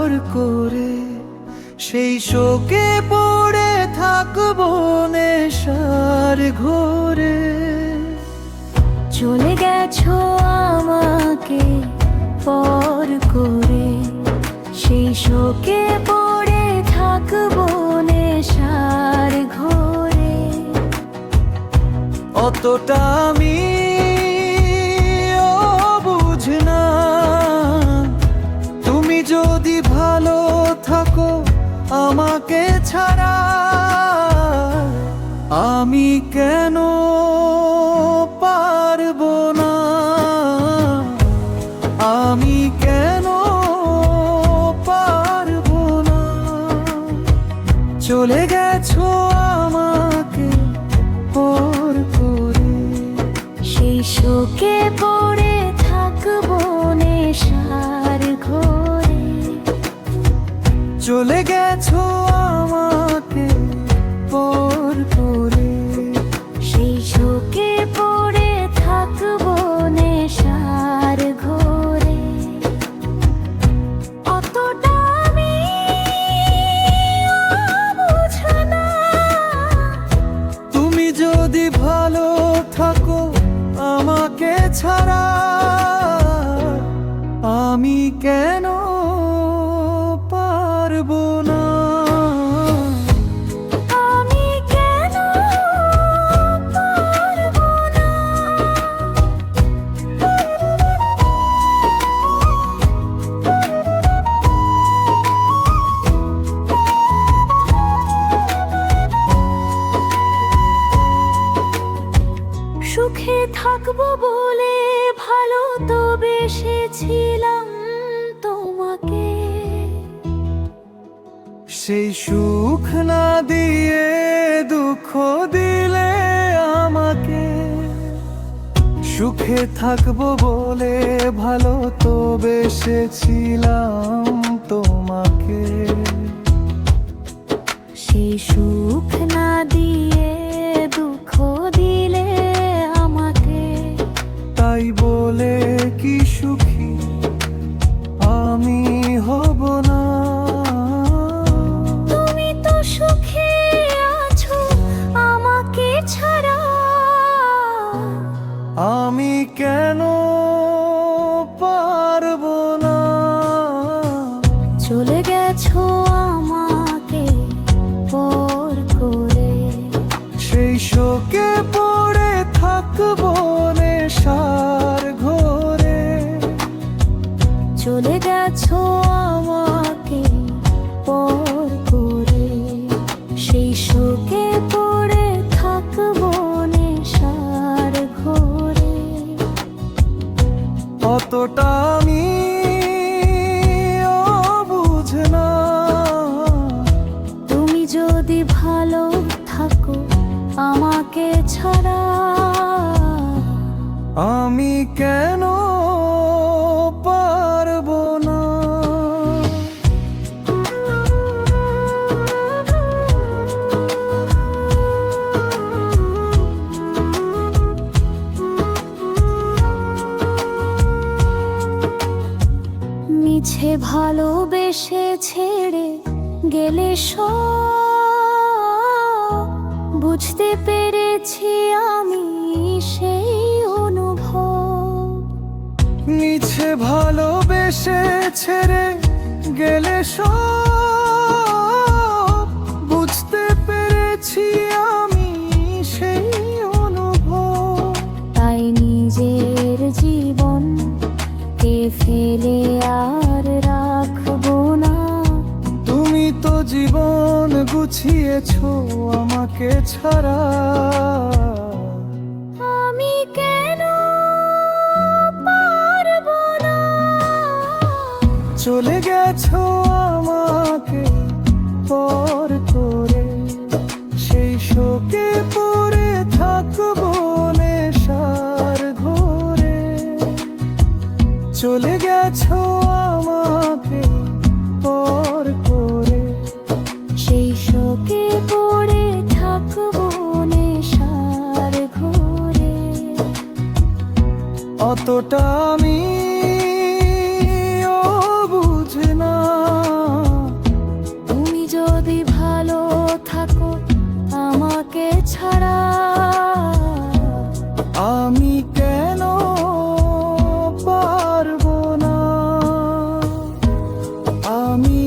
পর করে সেই শোকে পড়ে থাকবো নেশার ঘোরে। চলে গেছো আমাকে পর করে, সেই শোকে পড়ে থাকবো নেশার ঘোরে। অতটা আমি বুঝনা, তুমি যদি ভালো থাকো আমাকে ছাড়া, আমি কেন পারবো না, আমি কেন পারবো না। চলে গেছো আমাকে পর করে, সেই শোকে পড়ে থাকবো নেশার ঘোরে। চলে গেছো আমাকে পর করে, সেই শোকে পড়ে থাকবো নেশার ঘোরে। অতটা আমি বুঝনা, তুমি যদি ভালো থাকো আমাকে ছাড়া, আমি কেন পারবো না, আমি কেন পারবো না। সুখে থাকবো বলে ভালো তো বেসেছিলাম তোমাকে, সেই সুখ না দিয়ে দুঃখ দিলে আমাকে। সুখে থাকবো বলে ভালো তো বেসেছিলাম তোমাকে, সেই সুখ না দিয়ে দুঃখ দিলে আমাকে। তাই বলে কি সুখী আমি হব না, তুমি তো সুখে আছো আমাকে ছাড়া, আমি কেন পারবো না। চলে গেছো আমাকে পর করে, সেই শোকে পড়ে থাকবো নেশার ঘোরে। চলে গেছো আমাকে পর করে, সেই শোকে পড়ে থাকবো নেশার ঘোরে। অতটা আমি বুঝনা, তুমি যদি ভালো থাকো আমাকে ছাড়া, আমি কেন পারবো না। মিছে ভালোবেসে ছেড়ে গেলে সব, বুঝতে পেরেছি আমি সেই অনুভব। মিছে ভালোবেসে ছেড়ে গেলে সব, বুঝতে পেরেছি আমি সেই অনুভব। তাই নিজের জীবন কে ফেলে আর রাখবো না। তুমি তো জীবন গুছিয়েছো আমাকে ছাড়া, আমি কেন পারবো না। চলে গেছো আমাকে পর করে, সেই শোকে পড়ে থাকবো নেশার ঘোরে। চলে গেছো আমাকে পর করে, সেই শোকে পড়ে থাকবো নেশার ঘোরে। অতটা আমি বুঝনা, আমি